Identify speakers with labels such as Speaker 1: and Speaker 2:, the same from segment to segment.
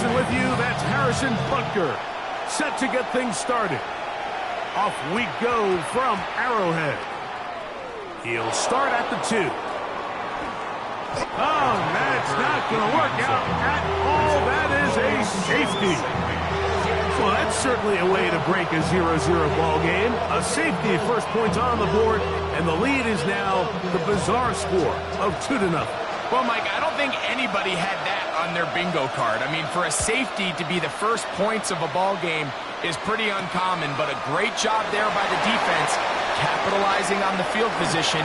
Speaker 1: Harrison with you. That's Harrison Butker, set to get things started. Off we go from Arrowhead. He'll start at the 2. Oh, that's not going to work out at all. That is a safety. Well, that's certainly a way to break a 0-0 ball game. A safety, first points on the board, and the lead is now the bizarre score of 2-0.
Speaker 2: Well, Mike, I don't think anybody had that on their bingo card. I mean, for a safety to be the first points of a ball game is pretty uncommon, but a great job there by the defense, capitalizing on the field position.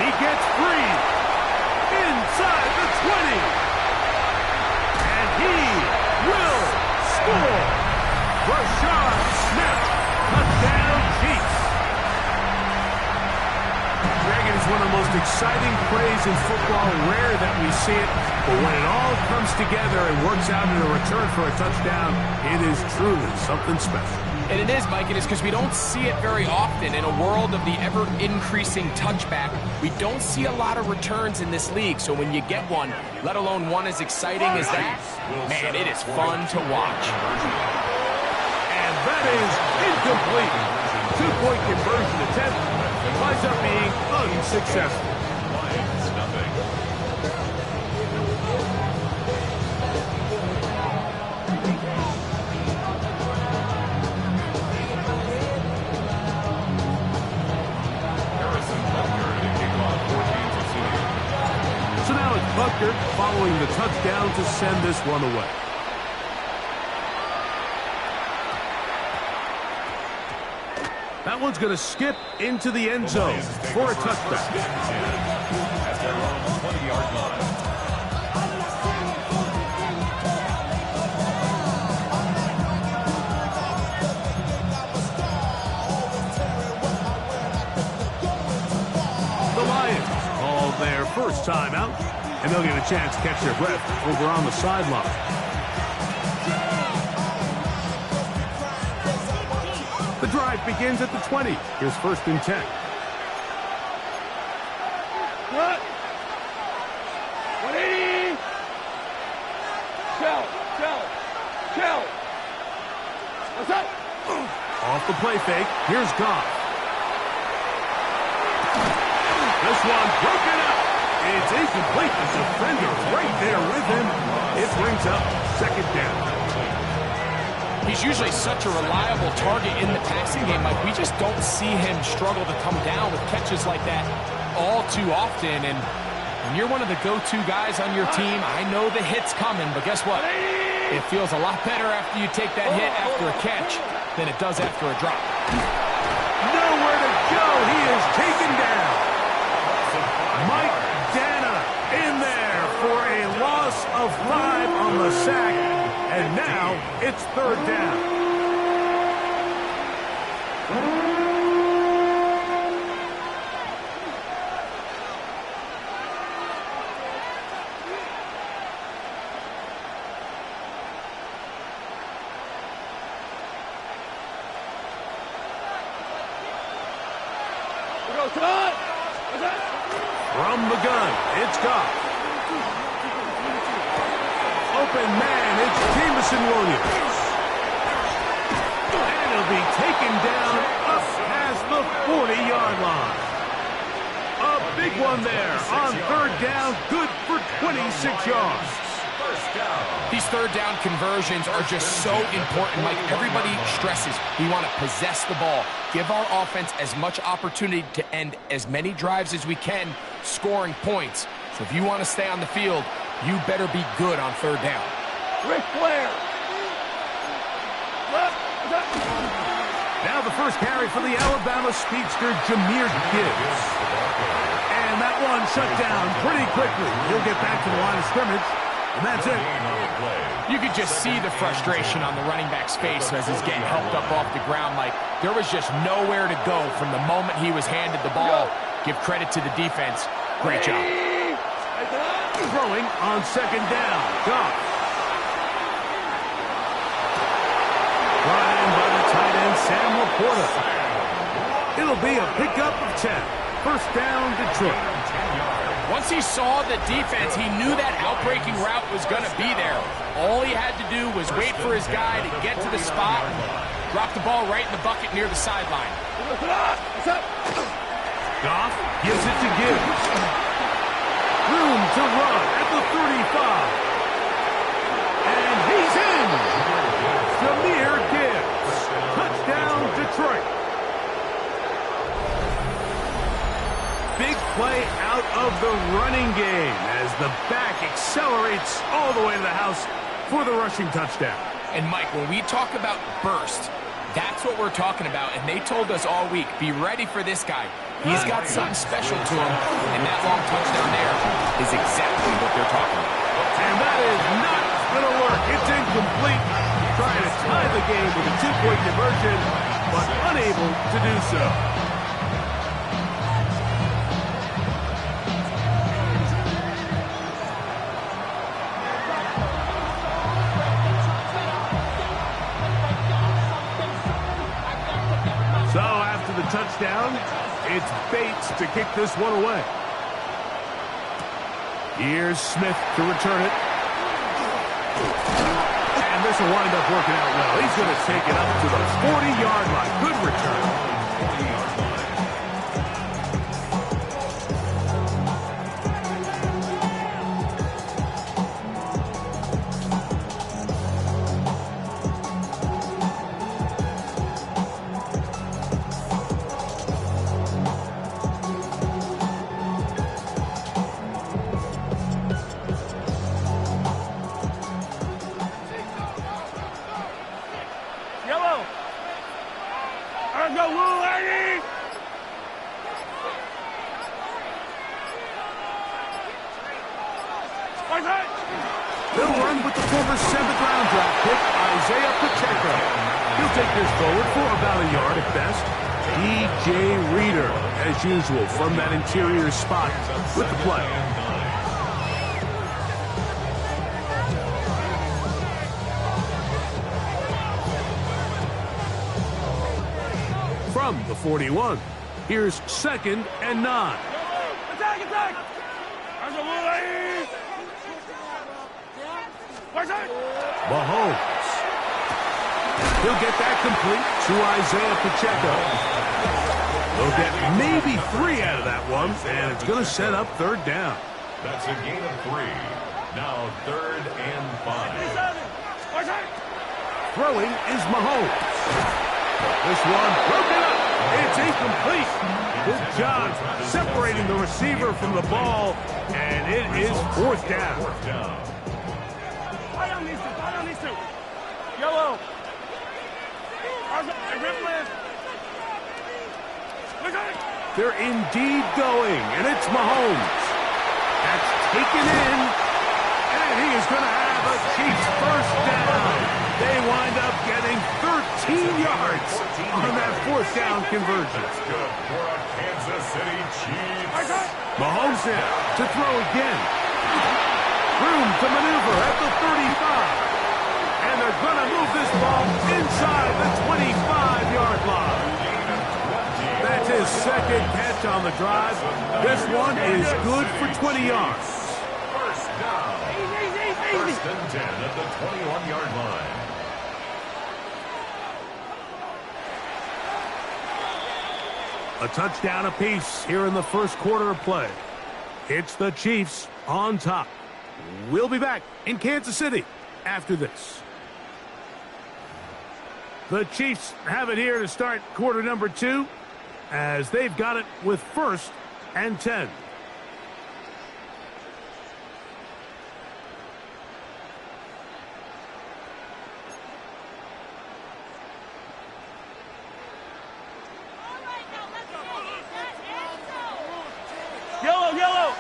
Speaker 1: He gets free inside the 20. And he will score. Rashad Smith, touchdown Chiefs. Dragon is one of the most exciting plays in football. Rare that we see it, but when it all comes together and works out in a return for a touchdown, it is truly something special.
Speaker 2: And it is, Mike, it is because we don't see it very often in a world of the ever-increasing touchback. We don't see a lot of returns in this league, so when you get one, let alone one as exciting as that, man, it is fun to watch.
Speaker 1: And that is incomplete. 2-point conversion attempt winds up being unsuccessful. So now it's Butker following the touchdown to send this one away. That one's going to skip into the end zone for a touchback. The Lions call their first time out, and they'll get a chance to catch their breath over on the sideline. The drive begins at the 20. Here's 1st and 10.
Speaker 3: What? 180. Chill. What's up?
Speaker 1: Off the play fake. Here's Goff. This one broken up. It's incomplete. The defender right there with him. It brings up 2nd down.
Speaker 2: He's usually such a reliable target in the passing game. Like, we just don't see him struggle to come down with catches like that all too often. And when you're one of the go-to guys on your team, I know the hit's coming, but guess what? It feels a lot better after you take that hit after a catch than it does after a drop.
Speaker 1: Nowhere to go. He is taken down. Mike Dana in there for a loss of 5 on the sack. And now it's 3rd down. From the gun, it's Goff. Open man, it's Jameson Williams. And he'll be taken down up past the 40-yard line. A big one there on 3rd down, good for 26 yards.
Speaker 2: These 3rd down conversions are just so important. Like, everybody stresses, we want to possess the ball, give our offense as much opportunity to end as many drives as we can, scoring points. So if you want to stay on the field, you better be good on 3rd down.
Speaker 3: Ric Flair.
Speaker 1: Now the first carry for the Alabama speedster, Jahmyr Gibbs. And that one shut down pretty quickly. He'll get back to the line of scrimmage, and that's it.
Speaker 2: You could just see the frustration on the running back's face as he's getting helped up off the ground. Like, there was just nowhere to go from the moment he was handed the ball. Give credit to the defense. Great job.
Speaker 1: Throwing on 2nd down. Goff. Brought in by the tight end, Sam Laporta. It'll be a pickup of 10. 1st down, Detroit.
Speaker 2: Once he saw the defense, he knew that outbreaking route was going to be there. All he had to do was wait for his guy to get to the spot, drop the ball right in the bucket near the sideline.
Speaker 1: Goff gives it to Gibbs. Room to run at the 35. And he's in. Jahmyr Gibbs. Touchdown, Detroit. Big play out of the running game as the back accelerates all the way to the house for the rushing touchdown.
Speaker 2: And Mike, when we talk about burst, that's what we're talking about. And they told us all week, be ready for this guy. He's got something special to him. And that long touchdown there is exactly what they're talking about.
Speaker 1: And that is not going to work. It's incomplete. Trying to tie the game with a 2-point conversion, but unable to do so. So after the touchdown, it's Bates to kick this one away. Here's Smith to return it. And this will wind up working out well. He's going to take it up to the 40-yard line. Good return. They'll run with the former 7th-round draft pick, He'll take this forward for about a yard at best. DJ Reader, as usual, from that interior spot with the play. From the 41, here's 2nd and 9.
Speaker 3: Attack!
Speaker 1: Mahomes. He'll get that complete to Isaiah Pacheco. They'll get maybe 3 out of that one, and it's going to set up 3rd down.
Speaker 4: That's a gain of 3. Now 3rd and 5.
Speaker 1: Throwing is Mahomes. This one broken up. It's incomplete. Good job separating the receiver from the ball, and it is 4th down.
Speaker 3: Yellow.
Speaker 1: They're indeed going, and it's Mahomes. That's taken in, and he is going to have a Chiefs 1st down. They wind up getting 13 yards on that 4th down conversion.
Speaker 4: That's good for a Kansas City Chiefs.
Speaker 1: Mahomes in to throw again. Room to maneuver at the 35. And they're going to move this ball inside the 25-yard line. That's his 2nd catch on the drive. This one is good for 20 yards.
Speaker 4: 1st down. 1st and 10 at the 21-yard line.
Speaker 1: A touchdown apiece here in the 1st quarter of play. It's the Chiefs on top. We'll be back in Kansas City after this. The Chiefs have it here to start quarter number 2 as they've got it with 1st and 10.
Speaker 3: Yellow.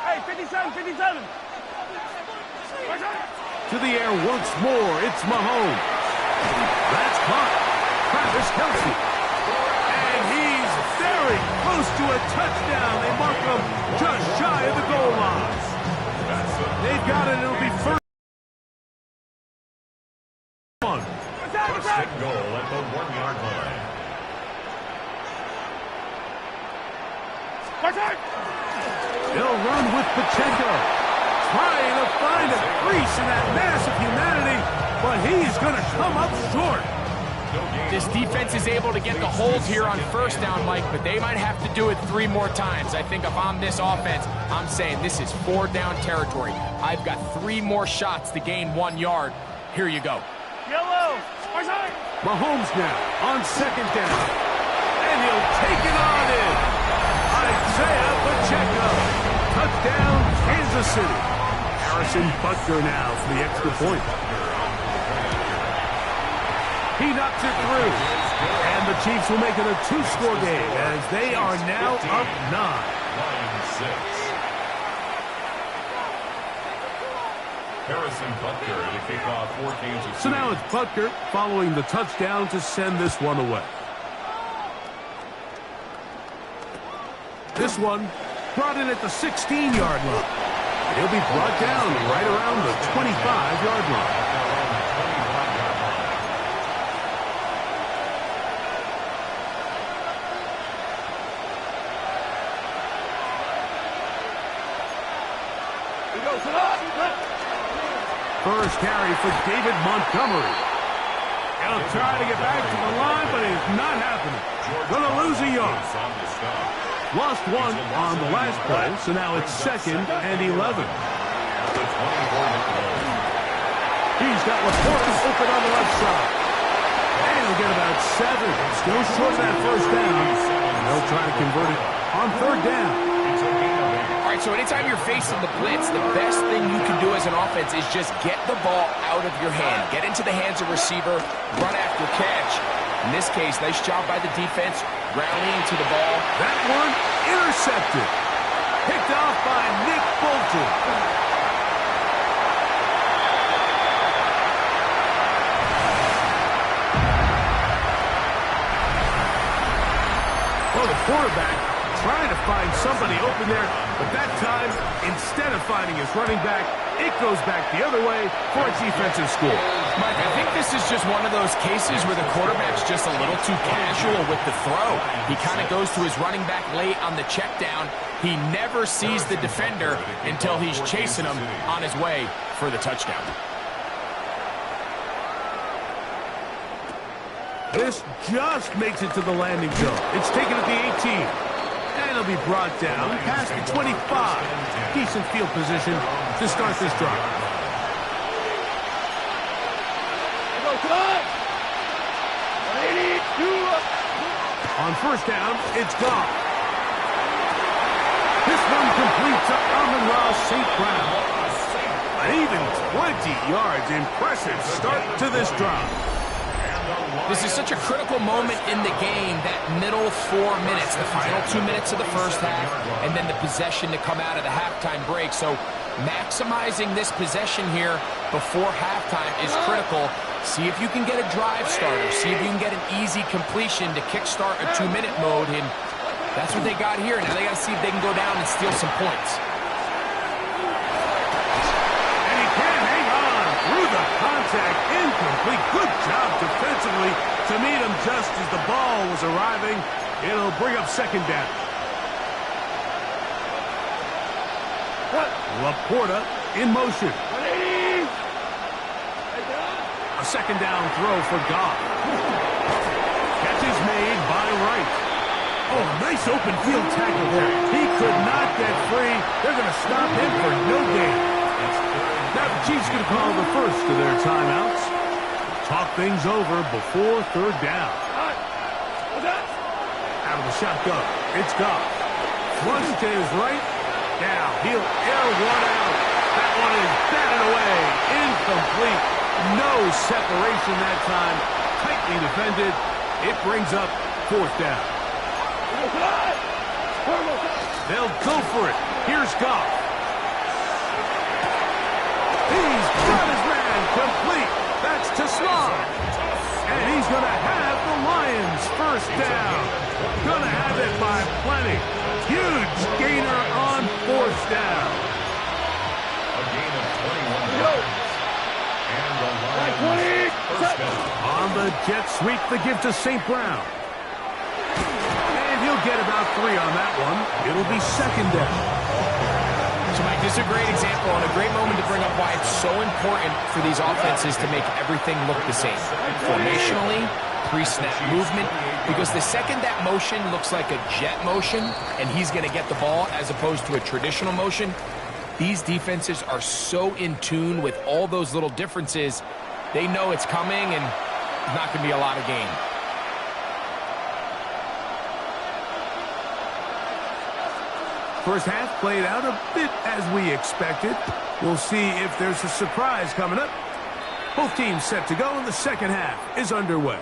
Speaker 3: Hey, 57.
Speaker 1: To the air once more, it's Mahomes. That's caught. Travis Kelce. And he's very close to a touchdown. They mark him just shy of the goal line. They've got it. It'll be 1st.
Speaker 4: 1st and goal at the 1-yard line.
Speaker 1: They'll run with Pacheco. Trying to find a crease in that mass of humanity, but he's going to come up short.
Speaker 2: This defense is able to get the hold here on first down, Mike, but they might have to do it 3 more times. I think if I'm this offense, I'm saying this is 4 down territory. I've got 3 more shots to gain 1 yard. Here you go.
Speaker 3: Yellow.
Speaker 1: Mahomes now on second down. And he'll take it on in. Isaiah Pacheco. Touchdown, Kansas City. Harrison Butker now for the extra point. He knocks it through. And the Chiefs will make it a 2-score game as they are now up 9.
Speaker 4: Harrison Butker to kick off for Kansas City.
Speaker 1: So now it's Butker following the touchdown to send this one away. This one brought in at the 16-yard line. He'll be brought down right around the 25-yard line. First carry for David Montgomery. He'll try to get back to the line, but it's not happening. Gonna lose a yard. Lost 1 on the last play, so now it's 2nd and 11. He's got Laporte open on the left side. And he'll get about 7. Still short of that first down. They'll try to convert it on 3rd down.
Speaker 2: All right, so anytime you're facing the blitz, the best thing you can do as an offense is just get the ball out of your hand. Get into the hands of receiver, run after catch. In this case, nice job by the defense, rallying to the ball.
Speaker 1: That one intercepted. Picked off by Nick Bolton. Well, the quarterback trying to find somebody open there, but that time, instead of finding his running back, it goes back the other way for a defensive score.
Speaker 2: Mike, I think this is just one of those cases where the quarterback's just a little too casual with the throw. He kind of goes to his running back late on the check down. He never sees the defender until he's chasing him on his way for the touchdown.
Speaker 1: This just makes it to the landing zone. It's taken at the 18. And it'll be brought down past the 25. Decent field position to start this drive. On first down, it's gone. This one complete to Amon-Ra St. Brown. An even 20 yards. Impressive start to this drive.
Speaker 2: This is such a critical moment in the game, that middle 4 minutes, the final 2 minutes of the first half, and then the possession to come out of the halftime break. So maximizing this possession here before halftime is critical. See if you can get a drive starter. See if you can get an easy completion to kickstart a 2-minute mode, and that's what they got here. Now they got to see if they can go down and steal some points.
Speaker 1: And he can hang on through the contact. Incomplete. Good job defensively to meet him just as the ball was arriving. It'll bring up 2nd down. Laporta in motion. A 2nd down throw for Goff. Catch is made by Wright. Oh, nice open field tackle there. He could not get free. They're going to stop him for no gain. Now the Chiefs going to call the first of their timeouts. Talk things over before 3rd down. Out of the shotgun, it's Goff. Flush to his right. Now he'll air one out. That one is batted away. Incomplete. No separation that time. Tightly defended. It brings up 4th down. They'll go for it. Here's Goff. He's got his man complete. That's to Slav. And he's going to have the Lions first down. Going to have it by plenty. Huge gainer on 4th down.
Speaker 4: A gain of 21 yards. And the Lions first down.
Speaker 1: On the jet sweep, the give to St. Brown. And he'll get about 3 on that one. It'll be 2nd down.
Speaker 2: So, Mike, this is a great example and a great moment to bring up why it's so important for these offenses to make everything look the same. Formationally, pre-snap movement, because the second that motion looks like a jet motion and he's going to get the ball as opposed to a traditional motion, these defenses are so in tune with all those little differences, they know it's coming and there's not going to be a lot of gain.
Speaker 1: First half played out a bit as we expected. We'll see if there's a surprise coming up. Both teams set to go, and the second half is underway.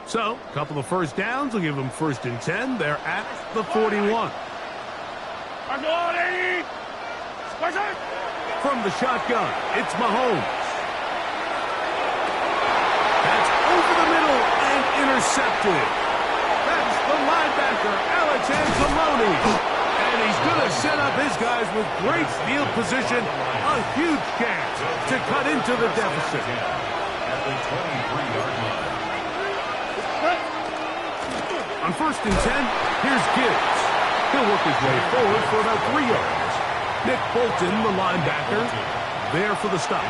Speaker 1: So, a couple of first downs will give them 1st and 10. They're at the 41. From the shotgun, it's Mahomes. That's over the middle and intercepted. That's the linebacker, Alex Anzalone. And he's going to set up his guys with great field position. A huge chance to cut into the deficit.
Speaker 4: At the 23-yard line.
Speaker 1: On 1st and 10, here's Gibbs. He'll work his way forward for about 3 yards. Nick Bolton, the linebacker, there for the stop.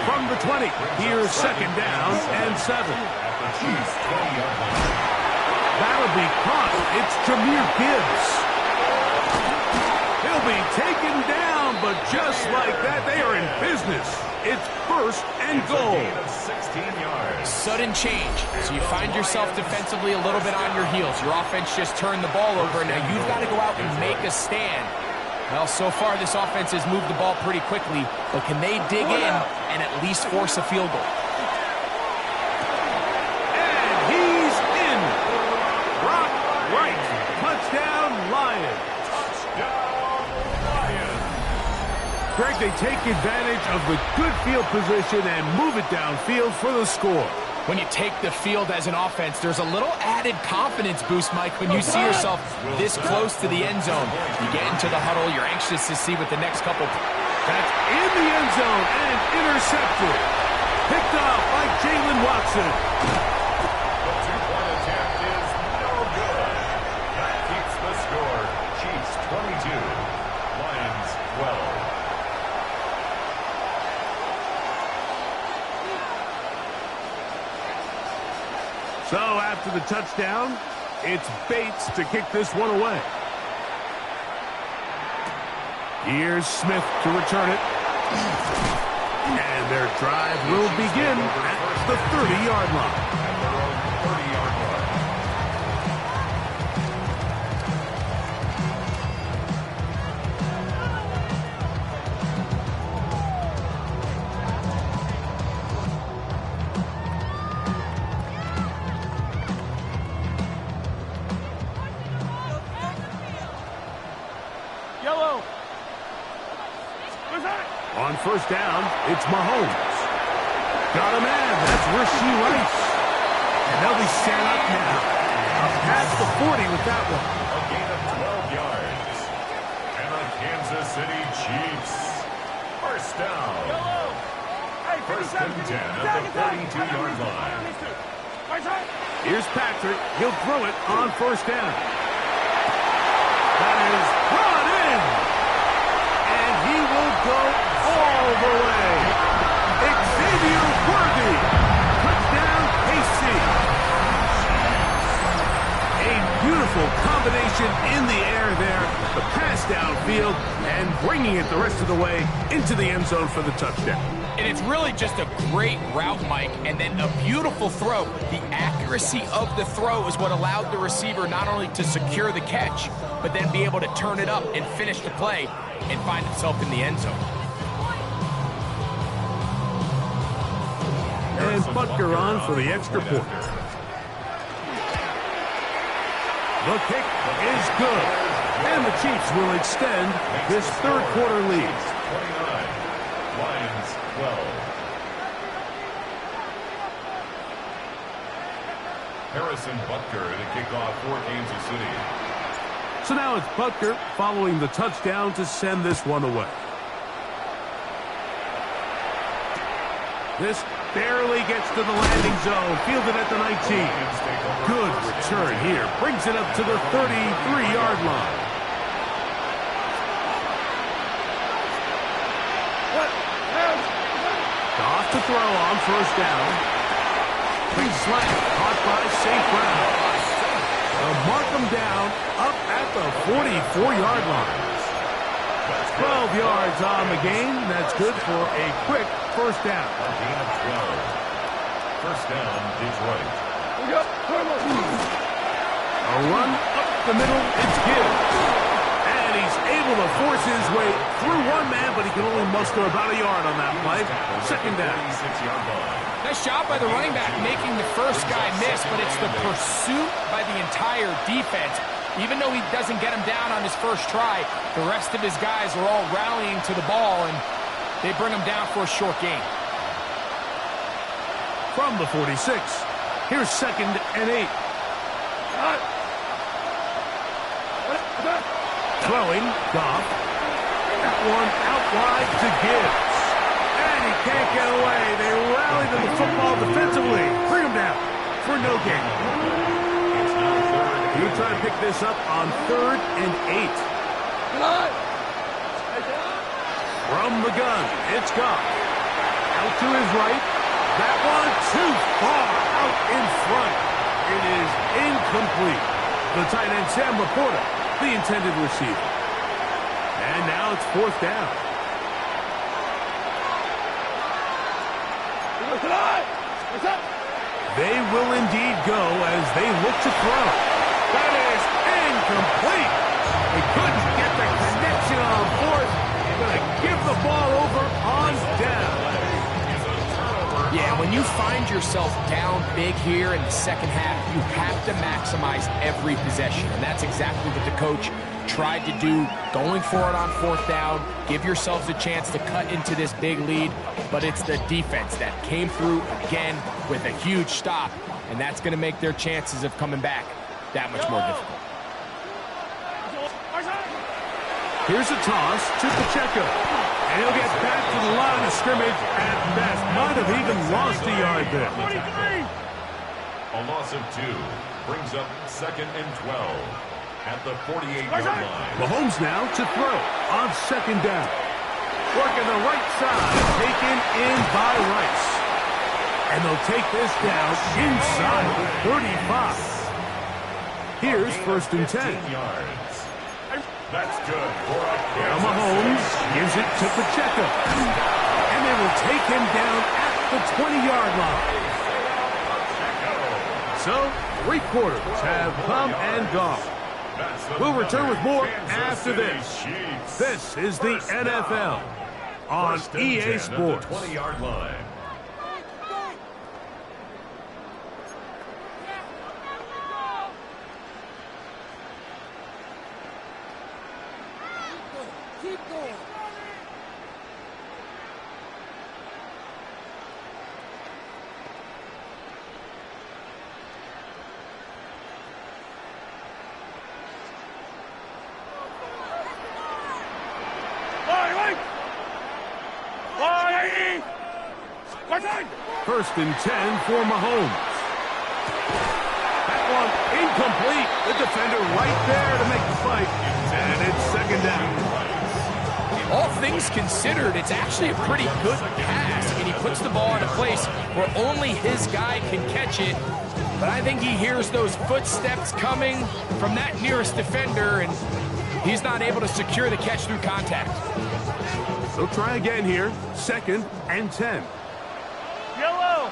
Speaker 1: From the 20, here's 2nd down and 7.
Speaker 4: At the Chiefs' 20-yard line.
Speaker 1: That'll be caught. It's Jahmyr Gibbs. He'll be taken down, but just like that, they are in business. It's 1st and goal.
Speaker 4: 16 yards.
Speaker 2: Sudden change. So you find yourself defensively a little bit on your heels. Your offense just turned the ball over. Now you've got to go out and make a stand. Well, so far this offense has moved the ball pretty quickly, but can they dig in and at least force a field goal?
Speaker 1: And he's in. Rock right. Touchdown, Lions.
Speaker 4: Touchdown, Lions.
Speaker 1: Greg, they take advantage of the good field position and move it downfield for the score.
Speaker 2: When you take the field as an offense, there's a little added confidence boost, Mike, when you see yourself this close to the end zone. You get into the huddle, you're anxious to see what the next couple...
Speaker 1: That's in the end zone and intercepted. Picked off by Jalen Watson.
Speaker 4: The two-point attempt is no good. That keeps the score. Chiefs 22, Lions 12.
Speaker 1: So after the touchdown, it's Bates to kick this one away. Here's Smith to return it. And their drive will begin at the 30-yard line.
Speaker 4: At their own 30-yard line.
Speaker 3: Yellow.
Speaker 1: On 1st down, it's Mahomes. Got a man. That's Rashee Rice. And they'll be set up now. Up past the 40 with that one.
Speaker 4: A gain of 12 yards. And the Kansas City Chiefs. 1st down.
Speaker 3: Yellow. Hey,
Speaker 4: 1st and 10 at the 32-yard line.
Speaker 1: Here's Patrick. He'll throw it on 1st down. That is brought in. And he will go all the way. Xavier Worthy. Touchdown, KC. A beautiful combination in the air there. The pass downfield and bringing it the rest of the way into the end zone for the touchdown.
Speaker 2: And it's really just a great route, Mike, and then a beautiful throw. The accuracy of the throw is what allowed the receiver not only to secure the catch, but then be able to turn it up and finish the play and find himself in the end zone.
Speaker 1: And Butker on for the extra point. The kick is good. And the Chiefs will extend this 3rd quarter lead.
Speaker 4: 29, Lions 12. Harrison Butker to kick off for Kansas City.
Speaker 1: So now it's Butker following the touchdown to send this one away. This barely gets to the landing zone. Fielded at the 19. Good return here. Brings it up to the 33-yard line. Off to throw on first down. Big slant. Caught by St. Brown. They'll mark them down up at the 44-yard line. 12 yards on the game. That's good for a quick first down.
Speaker 4: A gain of 12. First down, Detroit.
Speaker 1: A run up the middle. It's Gibbs. And he's able to force his way through one man, but he can only muster about a yard on that play. Second down.
Speaker 4: 46-yard line.
Speaker 2: Nice job by the running back making the first guy miss, but it's the pursuit by the entire defense. Even though he doesn't get him down on his first try, the rest of his guys are all rallying to the ball, and they bring him down for a short gain.
Speaker 1: From the 46, here's 2nd and 8. Throwing, Goff. That one out wide to Gibbs. And he can't get away. They rally to the football defensively. Bring him down for no gain. You try to pick this up on 3rd and 8. From the gun, it's Goff. Out to his right. That one too far out in front. It is incomplete. The tight end, Sam Laporta, the intended receiver. And now it's 4th down. They will indeed go as they look to throw. That is incomplete. They couldn't get the connection on 4th. Going to give the ball over on down.
Speaker 2: Yeah, when you find yourself down big here in the second half, you have to maximize every possession. And that's exactly what the coach tried to do, going for it on 4th down. Give yourselves a chance to cut into this big lead. But it's the defense that came through again with a huge stop. And that's going to make their chances of coming back that much more difficult.
Speaker 1: Here's a toss to Pacheco. And he'll get back to the line of scrimmage at best. Might have even lost a yard there.
Speaker 4: A loss of 2 brings up 2nd and 12 at the 48-yard line.
Speaker 1: Mahomes now to throw on 2nd down. Working the right side, taken in by Rice. And they'll take this down inside the 35. Here's 1st and 10.
Speaker 4: yards. That's good for a
Speaker 1: Now Mahomes gives it to Pacheco. And they will take him down at the 20-yard line. So, 3 quarters have come and gone. We'll return with more after this. This is the NFL on EA Sports.
Speaker 4: 20-yard line.
Speaker 5: Keep going.
Speaker 1: First and 10 for Mahomes. That one incomplete. The defender right there to make the fight. And it's 2nd down.
Speaker 2: All things considered, it's actually a pretty good pass. I mean, he puts the ball in a place where only his guy can catch it. But I think he hears those footsteps coming from that nearest defender, and he's not able to secure the catch through contact.
Speaker 1: So try again here. 2nd and 10.
Speaker 3: Yellow.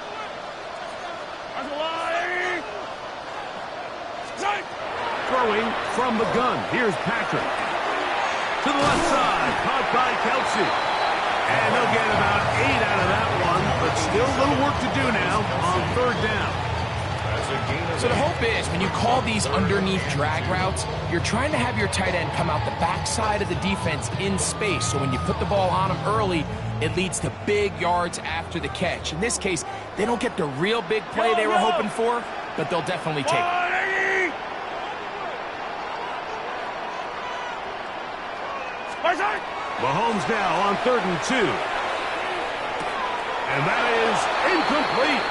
Speaker 1: Throwing from the gun. Here's Patrick. To the left side. Caught by Kelsey. And they'll get about 8 out of that one. But still a little work to do now on 3rd down.
Speaker 2: So the hope is when you call these underneath drag routes, you're trying to have your tight end come out the backside of the defense in space. So when you put the ball on him early, it leads to big yards after the catch. In this case, they don't get the real big play they were hoping for, but they'll definitely take it.
Speaker 1: Mahomes now on 3rd and 2. And that is incomplete.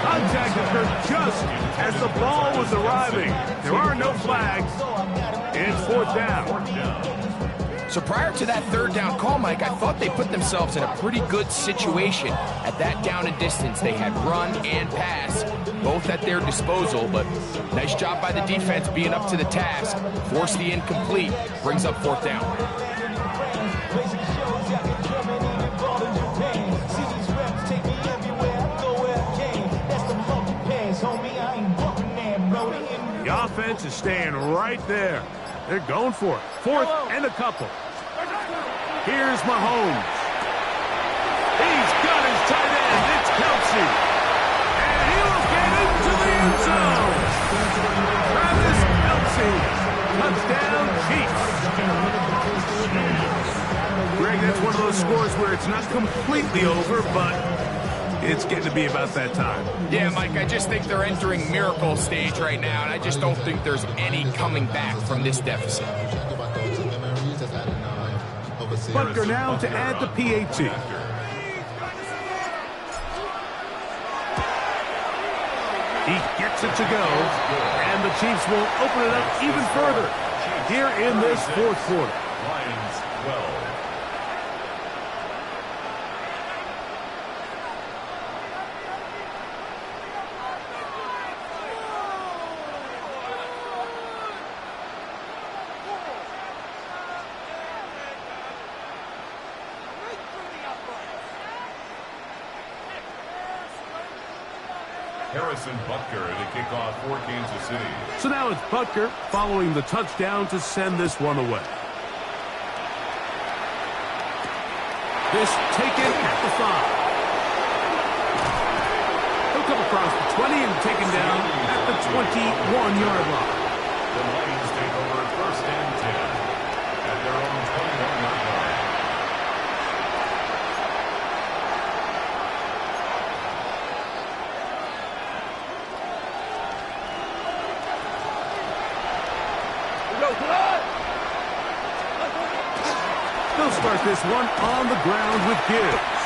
Speaker 1: Contact occurred just as the ball was arriving. There are no flags. It's fourth down.
Speaker 2: So prior to that third down call, Mike, I thought they put themselves in a pretty good situation. At that down and distance, they had run and pass, both at their disposal, but nice job by the defense being up to the task. Force the incomplete, brings up fourth down.
Speaker 1: The offense is staying right there. They're going for it. Fourth and a couple. Here's Mahomes. He's got his tight end. It's Kelsey. And he'll get into the end zone. Travis Kelsey. Touchdown, Chiefs. Greg, that's one of those scores where it's not completely over, but it's getting to be about that time.
Speaker 2: Yeah, Mike, I just think they're entering miracle stage right now, and I just don't think there's any coming back from this deficit.
Speaker 1: Butker now to add the PAT. He gets it to go, and the Chiefs will open it up even further here in this fourth quarter.
Speaker 4: Lions 12. Harrison Butker to kick off for Kansas City.
Speaker 1: So now it's Butker following the touchdown to send this one away. This taken at the 5. He'll come across the 20 and taken down at the 21-yard line.
Speaker 4: The Lions take over first and 10 at their own 21-yard line.
Speaker 1: They'll start this one on the ground with Gibbs.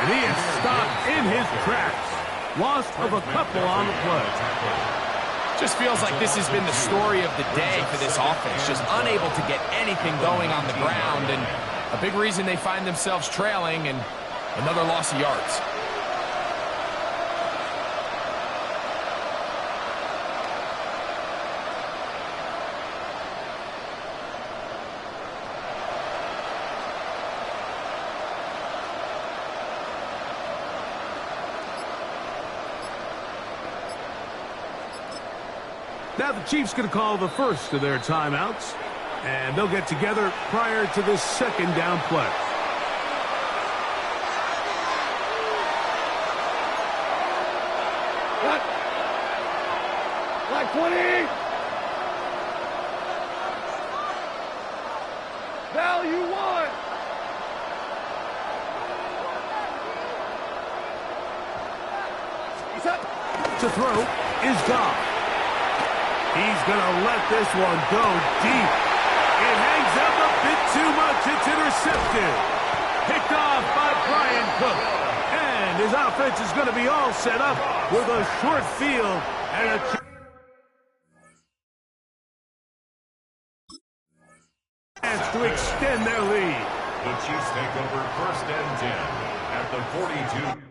Speaker 1: And he is stopped in his tracks. Loss of a couple on the play.
Speaker 2: Just feels like this has been the story of the day for this offense. Just unable to get anything going on the ground. And a big reason they find themselves trailing and another loss of yards.
Speaker 1: Now the Chiefs going to call the first of their timeouts, and they'll get together prior to this second down play.
Speaker 3: Black 20. Value 1. He's up.
Speaker 1: To throw is Goff. He's going to let this one go deep. It hangs up a bit too much. It's intercepted. Picked off by Brian Cook. And his offense is going to be all set up with a short field and a chance to extend their lead.
Speaker 4: The Chiefs take over first and 10 at the 42.